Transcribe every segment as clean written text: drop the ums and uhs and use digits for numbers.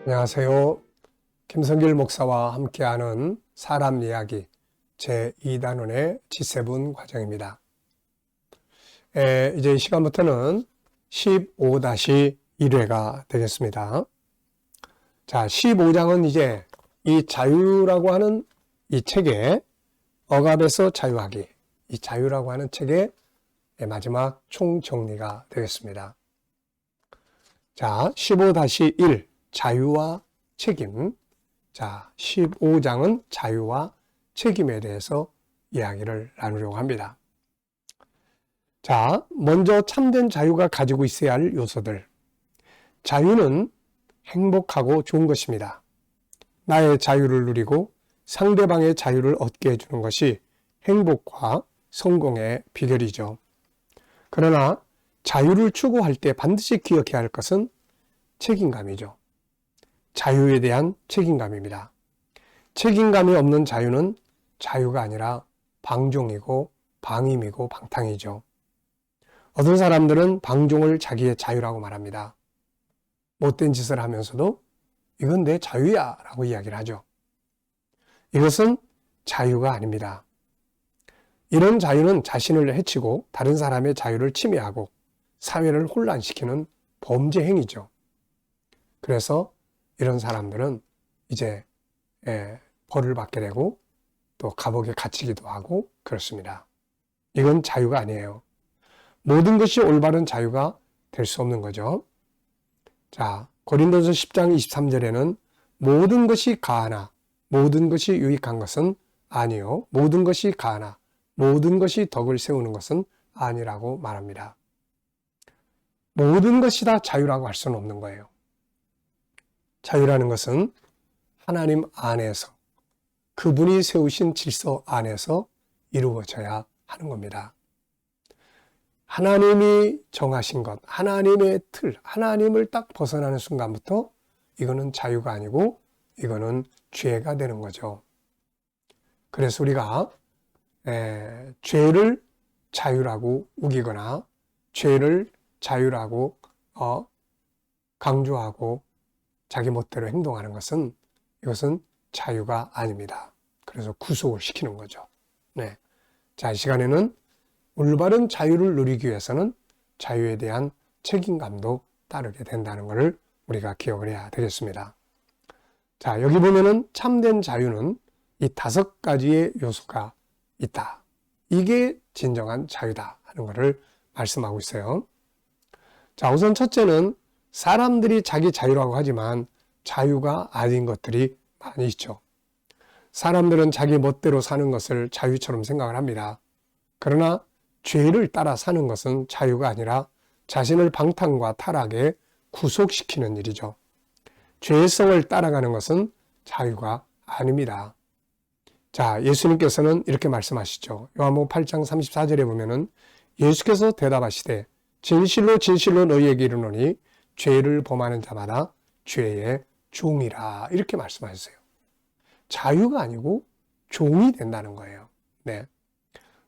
안녕하세요. 김성길 목사와 함께하는 사람 이야기 제2단원의 G7 과정입니다. 이제 이 시간부터는 15-1회가 되겠습니다. 자, 15장은 이제 이 자유라고 하는 이 책의 억압에서 자유하기, 이 자유라고 하는 책의 마지막 총정리가 되겠습니다. 자, 15-1 자유와 책임. 자, 15장은 자유와 책임에 대해서 이야기를 나누려고 합니다. 자, 먼저 참된 자유가 가지고 있어야 할 요소들. 자유는 행복하고 좋은 것입니다. 나의 자유를 누리고 상대방의 자유를 얻게 해주는 것이 행복과 성공의 비결이죠. 그러나 자유를 추구할 때 반드시 기억해야 할 것은 책임감이죠. 자유에 대한 책임감입니다. 책임감이 없는 자유는 자유가 아니라 방종이고 방임이고 방탕이죠. 어떤 사람들은 방종을 자기의 자유라고 말합니다. 못된 짓을 하면서도 이건 내 자유야 라고 이야기를 하죠. 이것은 자유가 아닙니다. 이런 자유는 자신을 해치고 다른 사람의 자유를 침해하고 사회를 혼란시키는 범죄 행위죠. 그래서 이런 사람들은 이제 벌을 받게 되고 또 감옥에 갇히기도 하고 그렇습니다. 이건 자유가 아니에요. 모든 것이 올바른 자유가 될 수 없는 거죠. 자, 고린도서 10장 23절에는 모든 것이 가하나 모든 것이 유익한 것은 아니요. 모든 것이 가하나 모든 것이 덕을 세우는 것은 아니라고 말합니다. 모든 것이 다 자유라고 할 수는 없는 거예요. 자유라는 것은 하나님 안에서 그분이 세우신 질서 안에서 이루어져야 하는 겁니다. 하나님이 정하신 것, 하나님의 틀, 하나님을 딱 벗어나는 순간부터 이거는 자유가 아니고 이거는 죄가 되는 거죠. 그래서 우리가 죄를 자유라고 우기거나 죄를 자유라고 강조하고 자기 멋대로 행동하는 것은 이것은 자유가 아닙니다. 그래서 구속을 시키는 거죠. 네. 자, 이 시간에는 올바른 자유를 누리기 위해서는 자유에 대한 책임감도 따르게 된다는 것을 우리가 기억을 해야 되겠습니다. 자, 여기 보면은 참된 자유는 이 5가지의 요소가 있다. 이게 진정한 자유다 하는 것을 말씀하고 있어요. 자, 우선 첫째는 사람들이 자기 자유라고 하지만 자유가 아닌 것들이 많이 있죠. 사람들은 자기 멋대로 사는 것을 자유처럼 생각을 합니다. 그러나 죄를 따라 사는 것은 자유가 아니라 자신을 방탕과 타락에 구속시키는 일이죠. 죄성을 따라가는 것은 자유가 아닙니다. 자, 예수님께서는 이렇게 말씀하시죠. 요한복음 8장 34절에 보면은 예수께서 대답하시되 진실로 진실로 너희에게 이르노니 죄를 범하는 자마다 죄의 종이라 이렇게 말씀하셨어요. 자유가 아니고 종이 된다는 거예요. 네.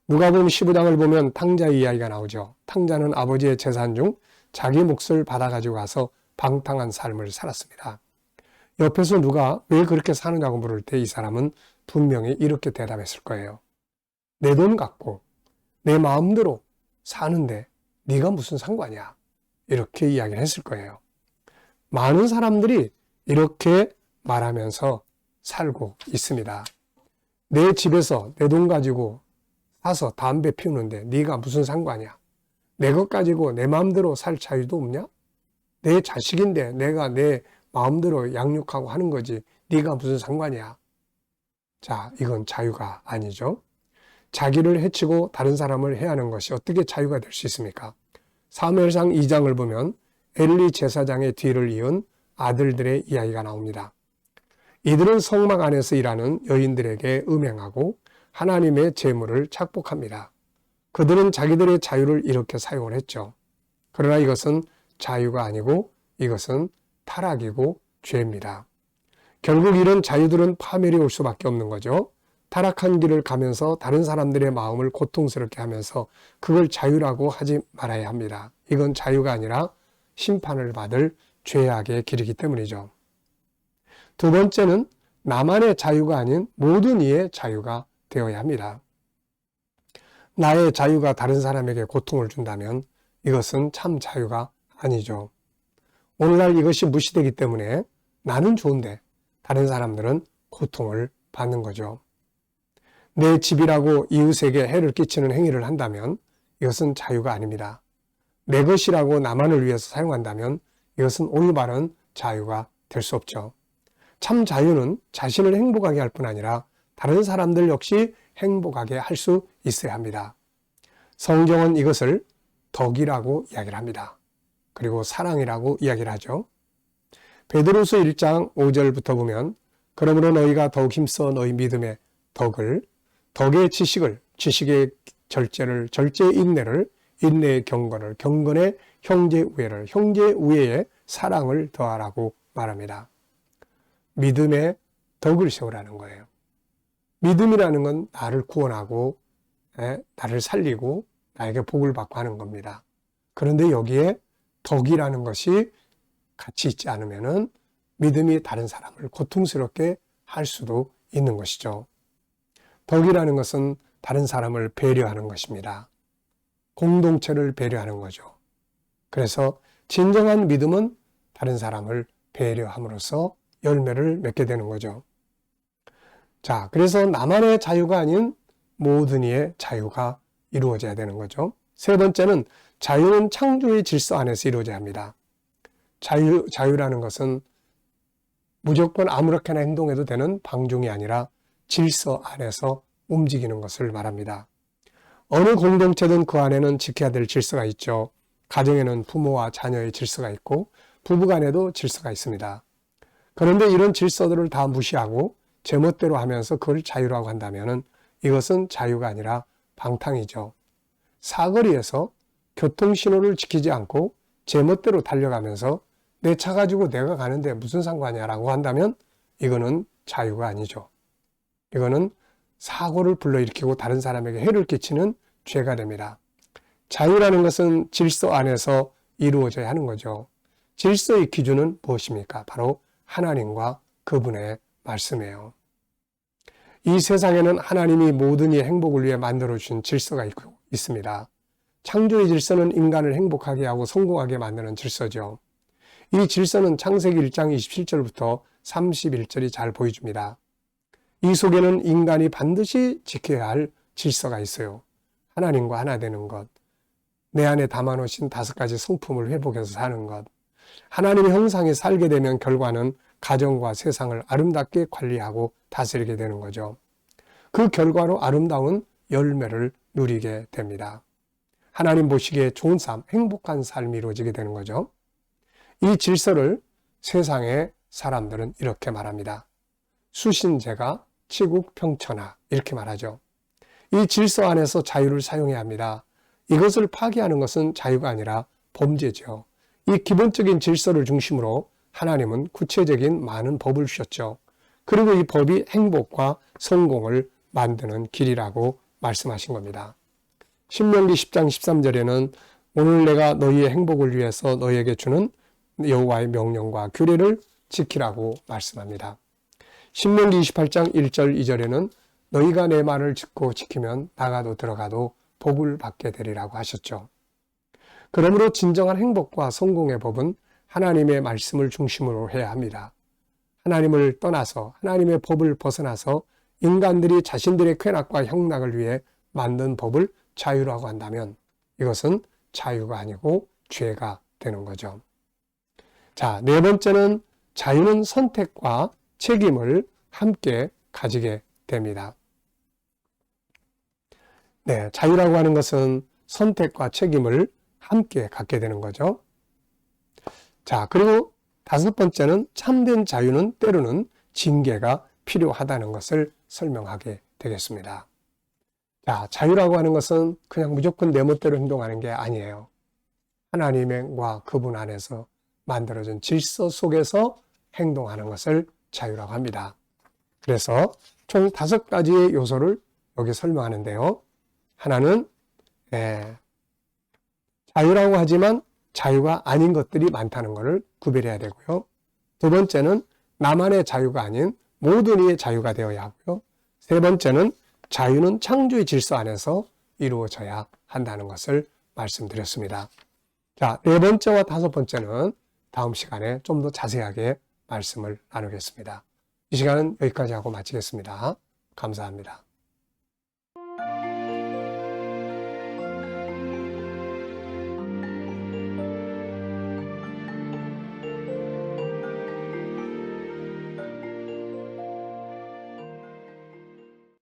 누가복음 15장을 보면 탕자의 이야기가 나오죠. 탕자는 아버지의 재산 중 자기 몫을 받아가지고 가서 방탕한 삶을 살았습니다. 옆에서 누가 왜 그렇게 사느냐고 물을 때 이 사람은 분명히 이렇게 대답했을 거예요. 내 돈 갖고 내 마음대로 사는데 네가 무슨 상관이야? 이렇게 이야기를 했을 거예요. 많은 사람들이 이렇게 말하면서 살고 있습니다. 내 집에서 내 돈 가지고 사서 담배 피우는데 네가 무슨 상관이야? 내 것 가지고 내 마음대로 살 자유도 없냐? 내 자식인데 내가 내 마음대로 양육하고 하는 거지 네가 무슨 상관이야? 자, 이건 자유가 아니죠. 자기를 해치고 다른 사람을 해하는 것이 어떻게 자유가 될 수 있습니까? 사무엘상 2장을 보면 엘리 제사장의 뒤를 이은 아들들의 이야기가 나옵니다. 이들은 성막 안에서 일하는 여인들에게 음행하고 하나님의 재물을 착복합니다. 그들은 자기들의 자유를 이렇게 사용을 했죠. 그러나 이것은 자유가 아니고 이것은 타락이고 죄입니다. 결국 이런 자유들은 파멸이 올 수밖에 없는 거죠. 타락한 길을 가면서 다른 사람들의 마음을 고통스럽게 하면서 그걸 자유라고 하지 말아야 합니다. 이건 자유가 아니라 심판을 받을 죄악의 길이기 때문이죠. 두 번째는 나만의 자유가 아닌 모든 이의 자유가 되어야 합니다. 나의 자유가 다른 사람에게 고통을 준다면 이것은 참 자유가 아니죠. 오늘날 이것이 무시되기 때문에 나는 좋은데 다른 사람들은 고통을 받는 거죠. 내 집이라고 이웃에게 해를 끼치는 행위를 한다면 이것은 자유가 아닙니다. 내 것이라고 나만을 위해서 사용한다면 이것은 올바른 자유가 될 수 없죠. 참 자유는 자신을 행복하게 할 뿐 아니라 다른 사람들 역시 행복하게 할 수 있어야 합니다. 성경은 이것을 덕이라고 이야기를 합니다. 그리고 사랑이라고 이야기를 하죠. 베드로서 1장 5절부터 보면 그러므로 너희가 더욱 힘써 너희 믿음의 덕의 지식을, 지식의 절제를, 절제의 인내를, 인내의 경건을, 경건의 형제 우애를, 형제 우애의 사랑을 더하라고 말합니다. 믿음의 덕을 세우라는 거예요. 믿음이라는 건 나를 구원하고 나를 살리고 나에게 복을 받고 하는 겁니다. 그런데 여기에 덕이라는 것이 같이 있지 않으면은 믿음이 다른 사람을 고통스럽게 할 수도 있는 것이죠. 덕이라는 것은 다른 사람을 배려하는 것입니다. 공동체를 배려하는 거죠. 그래서 진정한 믿음은 다른 사람을 배려함으로써 열매를 맺게 되는 거죠. 자, 그래서 나만의 자유가 아닌 모든 이의 자유가 이루어져야 되는 거죠. 세 번째는 자유는 창조의 질서 안에서 이루어져야 합니다. 자유라는 것은 무조건 아무렇게나 행동해도 되는 방종이 아니라 질서 안에서 움직이는 것을 말합니다. 어느 공동체든 그 안에는 지켜야 될 질서가 있죠. 가정에는 부모와 자녀의 질서가 있고 부부간에도 질서가 있습니다. 그런데 이런 질서들을 다 무시하고 제멋대로 하면서 그걸 자유라고 한다면 이것은 자유가 아니라 방탕이죠. 사거리에서 교통신호를 지키지 않고 제멋대로 달려가면서 내 차 가지고 내가 가는데 무슨 상관이야라고 한다면 이거는 자유가 아니죠. 이거는 사고를 불러일으키고 다른 사람에게 해를 끼치는 죄가 됩니다. 자유라는 것은 질서 안에서 이루어져야 하는 거죠. 질서의 기준은 무엇입니까? 바로 하나님과 그분의 말씀이에요. 이 세상에는 하나님이 모든 이의 행복을 위해 만들어주신 질서가 있습니다. 창조의 질서는 인간을 행복하게 하고 성공하게 만드는 질서죠. 이 질서는 창세기 1장 27절부터 31절이 잘 보여줍니다. 이 속에는 인간이 반드시 지켜야 할 질서가 있어요. 하나님과 하나 되는 것, 내 안에 담아놓으신 5가지 성품을 회복해서 사는 것, 하나님의 형상에 살게 되면 결과는 가정과 세상을 아름답게 관리하고 다스리게 되는 거죠. 그 결과로 아름다운 열매를 누리게 됩니다. 하나님 보시기에 좋은 삶, 행복한 삶이 이루어지게 되는 거죠. 이 질서를 세상의 사람들은 이렇게 말합니다. 수신제가 치국평천하 이렇게 말하죠. 이 질서 안에서 자유를 사용해야 합니다. 이것을 파괴하는 것은 자유가 아니라 범죄죠. 이 기본적인 질서를 중심으로 하나님은 구체적인 많은 법을 주셨죠. 그리고 이 법이 행복과 성공을 만드는 길이라고 말씀하신 겁니다. 신명기 10장 13절에는 오늘 내가 너희의 행복을 위해서 너희에게 주는 여호와의 명령과 규례를 지키라고 말씀합니다. 신명기 28장 1절 2절에는 너희가 내 말을 듣고 지키면 나가도 들어가도 복을 받게 되리라고 하셨죠. 그러므로 진정한 행복과 성공의 법은 하나님의 말씀을 중심으로 해야 합니다. 하나님을 떠나서 하나님의 법을 벗어나서 인간들이 자신들의 쾌락과 향락을 위해 만든 법을 자유라고 한다면 이것은 자유가 아니고 죄가 되는 거죠. 자, 네 번째는 자유는 선택과 책임을 함께 가지게 됩니다. 네, 자유라고 하는 것은 선택과 책임을 함께 갖게 되는 거죠. 자, 그리고 5번째는 참된 자유는 때로는 징계가 필요하다는 것을 설명하게 되겠습니다. 자, 자유라고 하는 것은 그냥 무조건 내 멋대로 행동하는 게 아니에요. 하나님과 그분 안에서 만들어진 질서 속에서 행동하는 것을 자유라고 합니다. 그래서 총 5가지의 요소를 여기 설명하는데요. 하나는 자유라고 하지만 자유가 아닌 것들이 많다는 것을 구별해야 되고요. 두 번째는 나만의 자유가 아닌 모든 이의 자유가 되어야 하고요. 세 번째는 자유는 창조의 질서 안에서 이루어져야 한다는 것을 말씀드렸습니다. 자, 네 번째와 다섯 번째는 다음 시간에 좀 더 자세하게 말씀을 나누겠습니다. 이 시간은 여기까지 하고 마치겠습니다. 감사합니다.